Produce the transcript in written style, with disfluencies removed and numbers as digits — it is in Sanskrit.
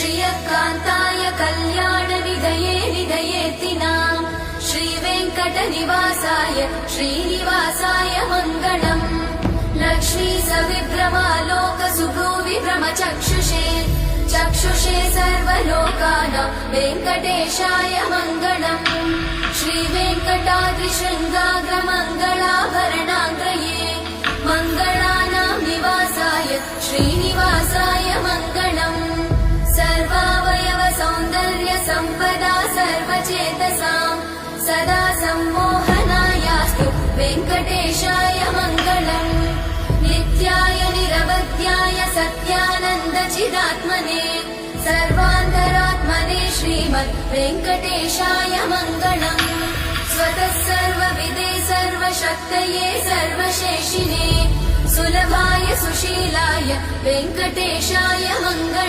श्रियकान्ताय कल्याणनिधये निधयेतिनाम् श्रीवेङ्कटनिवासाय श्रीनिवासाय मङ्गलम् लक्ष्मी सविभ्रमालोकसुभ्रूविभ्रमचक्षुषे चक्षुषे सर्वलोकानां वेङ्कटेशाय मङ्गलम् श्रीवेङ्कटाद्रिशृङ्गाग्रमङ्गलाभरणाङ्गये मङ्गलानां निवासाय श्रीनिवासाय मङ्गलम् सर्वावयव सौन्दर्य सम्पदा सर्वचेतसां सदा सम्मोहनायास्तु वेङ्कटेशाय मङ्गलम् नित्याय निरवध्याय सत्यानन्दचिदात्मने सर्वान्तरात्मने श्रीमद् वेङ्कटेशाय मङ्गलम् स्वतः सर्वविदे सर्वशक्तये सर्वशेषिने सुलभाय सुशीलाय वेङ्कटेशाय मङ्गलम्।